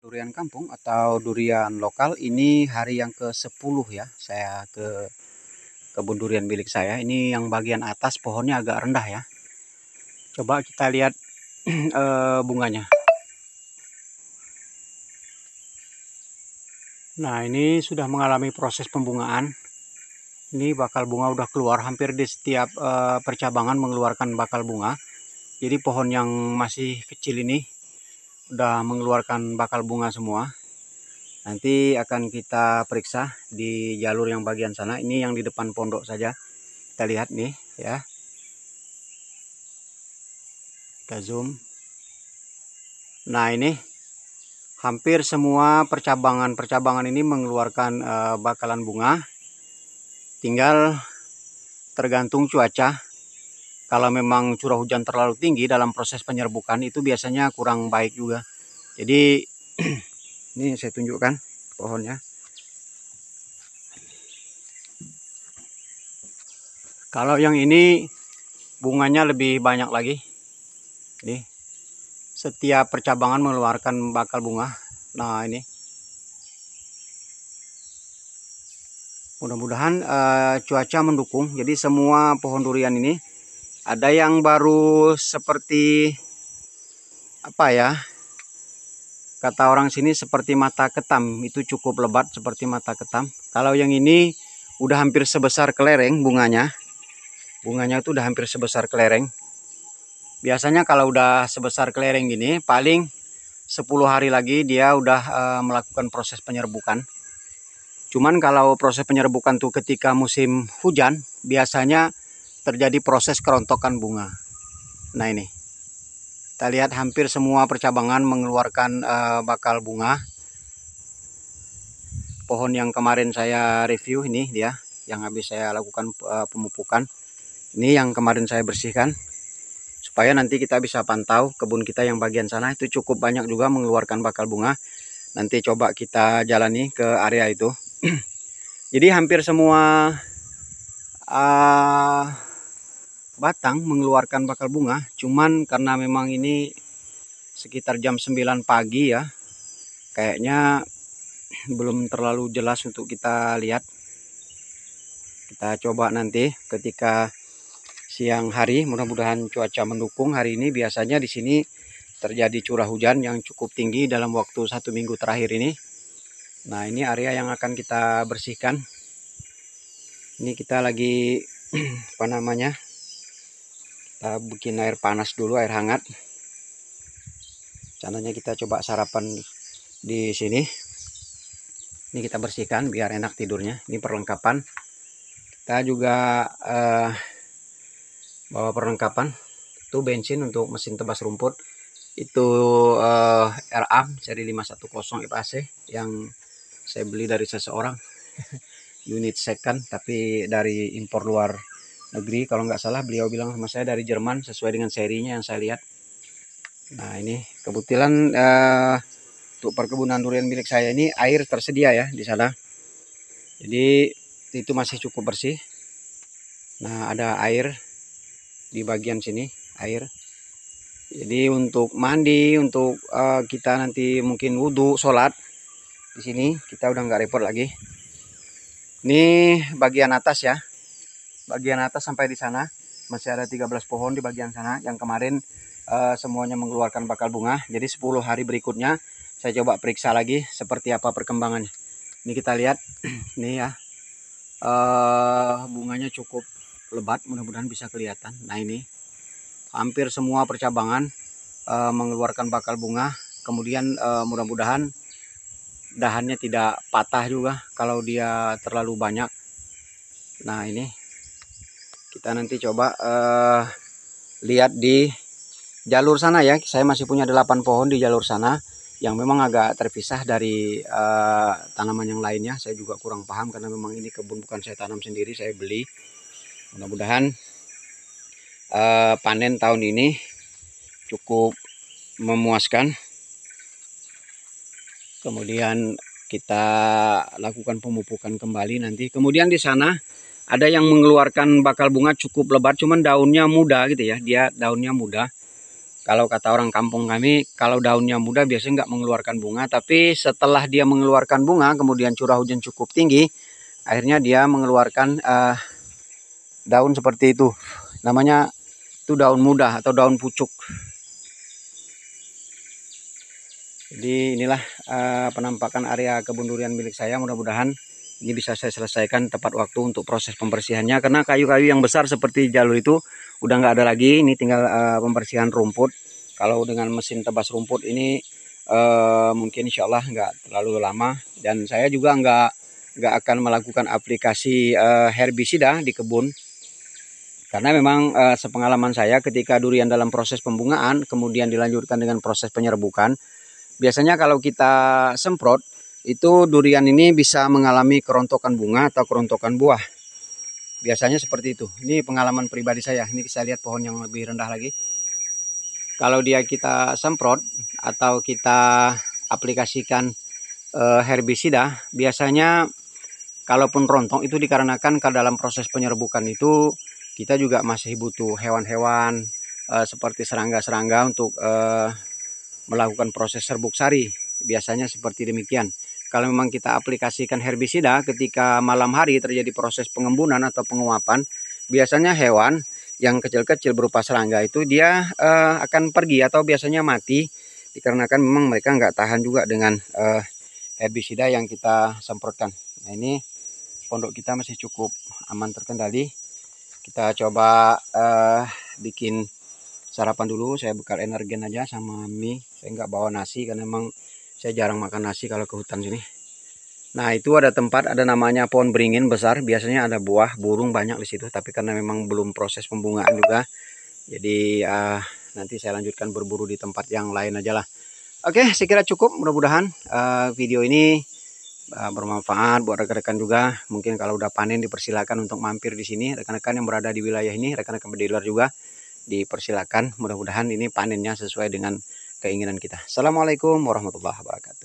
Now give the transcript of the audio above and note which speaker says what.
Speaker 1: Durian kampung atau durian lokal ini hari yang ke-10 ya saya ke kebun durian milik saya. Ini yang bagian atas pohonnya agak rendah ya. Coba kita lihat bunganya. Nah, ini sudah mengalami proses pembungaan. Ini bakal bunga udah keluar, hampir di setiap percabangan mengeluarkan bakal bunga. Jadi pohon yang masih kecil ini udah mengeluarkan bakal bunga semua. Nanti akan kita periksa di jalur yang bagian sana. Ini yang di depan pondok saja. Kita lihat nih ya. Kita zoom. Nah, ini hampir semua percabangan ini mengeluarkan bakalan bunga. Tinggal tergantung cuaca. Kalau memang curah hujan terlalu tinggi dalam proses penyerbukan itu biasanya kurang baik juga. Jadi ini saya tunjukkan pohonnya. Kalau yang ini bunganya lebih banyak lagi. Nih, setiap percabangan mengeluarkan bakal bunga. Nah, ini mudah-mudahan cuaca mendukung. Jadi semua pohon durian ini ada yang baru seperti apa ya? Kata orang sini seperti mata ketam, itu cukup lebat seperti mata ketam. Kalau yang ini udah hampir sebesar kelereng bunganya. Bunganya itu udah hampir sebesar kelereng. Biasanya kalau udah sebesar kelereng gini, paling 10 hari lagi dia udah melakukan proses penyerbukan. Cuman kalau proses penyerbukan tuh ketika musim hujan, biasanya terjadi proses kerontokan bunga. Nah, ini. Kita lihat hampir semua percabangan mengeluarkan bakal bunga. Pohon yang kemarin saya review ini dia, yang habis saya lakukan pemupukan. Ini yang kemarin saya bersihkan. Supaya nanti kita bisa pantau kebun kita yang bagian sana itu cukup banyak juga mengeluarkan bakal bunga. Nanti coba kita jalani ke area itu. Jadi hampir semua batang mengeluarkan bakal bunga. Cuman karena memang ini sekitar jam 9 pagi ya. Kayaknya belum terlalu jelas untuk kita lihat. Kita coba nanti ketika siang hari, mudah-mudahan cuaca mendukung. Hari ini biasanya di sini terjadi curah hujan yang cukup tinggi dalam waktu 1 minggu terakhir ini. Nah, ini area yang akan kita bersihkan. Ini kita lagi apa namanya? Kita bikin air panas dulu, air hangat. Caranya kita coba sarapan di sini. Ini kita bersihkan biar enak tidurnya. Ini perlengkapan. Kita juga bawa perlengkapan. Itu bensin untuk mesin tebas rumput. Itu RAM seri 510 FAC yang saya beli dari seseorang. Unit second tapi dari impor luar negeri. Kalau nggak salah beliau bilang sama saya dari Jerman sesuai dengan serinya yang saya lihat. Nah, ini kebetulan untuk perkebunan durian milik saya ini air tersedia ya di sana. Jadi itu masih cukup bersih. Nah, ada air di bagian sini, air. Jadi untuk mandi, untuk kita nanti mungkin wudhu, sholat di sini kita udah nggak repot lagi. Ini bagian atas ya. Bagian atas sampai di sana masih ada 13 pohon di bagian sana yang kemarin semuanya mengeluarkan bakal bunga. Jadi 10 hari berikutnya saya coba periksa lagi seperti apa perkembangannya. Ini kita lihat nih ya, bunganya cukup lebat, mudah-mudahan bisa kelihatan. Nah, ini hampir semua percabangan mengeluarkan bakal bunga. Kemudian mudah-mudahan dahannya tidak patah juga kalau dia terlalu banyak. Nah, ini kita nanti coba lihat di jalur sana ya. Saya masih punya 8 pohon di jalur sana yang memang agak terpisah dari tanaman yang lainnya. Saya juga kurang paham karena memang ini kebun bukan saya tanam sendiri, saya beli. Mudah-mudahan panen tahun ini cukup memuaskan. Kemudian kita lakukan pemupukan kembali nanti. Kemudian di sana ada yang mengeluarkan bakal bunga cukup lebat, cuman daunnya muda gitu ya. Dia daunnya muda. Kalau kata orang kampung kami, kalau daunnya muda biasanya nggak mengeluarkan bunga, tapi setelah dia mengeluarkan bunga, kemudian curah hujan cukup tinggi, akhirnya dia mengeluarkan daun seperti itu. Namanya itu daun muda atau daun pucuk. Jadi inilah penampakan area kebun durian milik saya. Mudah-mudahan ini bisa saya selesaikan tepat waktu untuk proses pembersihannya. Karena kayu-kayu yang besar seperti jalur itu udah nggak ada lagi. Ini tinggal pembersihan rumput. Kalau dengan mesin tebas rumput ini mungkin insya Allah nggak terlalu lama. Dan saya juga nggak akan melakukan aplikasi herbisida di kebun. Karena memang sepengalaman saya ketika durian dalam proses pembungaan kemudian dilanjutkan dengan proses penyerbukan, biasanya kalau kita semprot itu durian ini bisa mengalami kerontokan bunga atau kerontokan buah. Biasanya seperti itu. Ini pengalaman pribadi saya. Ini saya lihat pohon yang lebih rendah lagi. Kalau kita semprot atau kita aplikasikan herbisida, biasanya kalaupun rontok itu dikarenakan ke dalam proses penyerbukan itu kita juga masih butuh hewan-hewan seperti serangga-serangga untuk melakukan proses serbuk sari. Biasanya seperti demikian. Kalau memang kita aplikasikan herbisida ketika malam hari terjadi proses pengembunan atau penguapan, biasanya hewan yang kecil-kecil berupa serangga itu dia akan pergi atau biasanya mati dikarenakan memang mereka nggak tahan juga dengan herbisida yang kita semprotkan. Nah, ini pondok kita masih cukup aman terkendali. Kita coba bikin sarapan dulu. Saya bekal energen aja sama mie. Saya nggak bawa nasi karena memang saya jarang makan nasi kalau ke hutan sini. Nah, itu ada tempat, ada namanya pohon beringin besar. Biasanya ada buah, burung banyak di situ. Tapi karena memang belum proses pembungaan juga, jadi nanti saya lanjutkan berburu di tempat yang lain aja lah. Oke, saya kira cukup. Mudah-mudahan video ini bermanfaat buat rekan-rekan juga. Mungkin kalau udah panen dipersilakan untuk mampir di sini. Rekan-rekan yang berada di wilayah ini, rekan-rekan dealer juga dipersilakan. Mudah-mudahan ini panennya sesuai dengan keinginan kita. Assalamualaikum warahmatullahi wabarakatuh.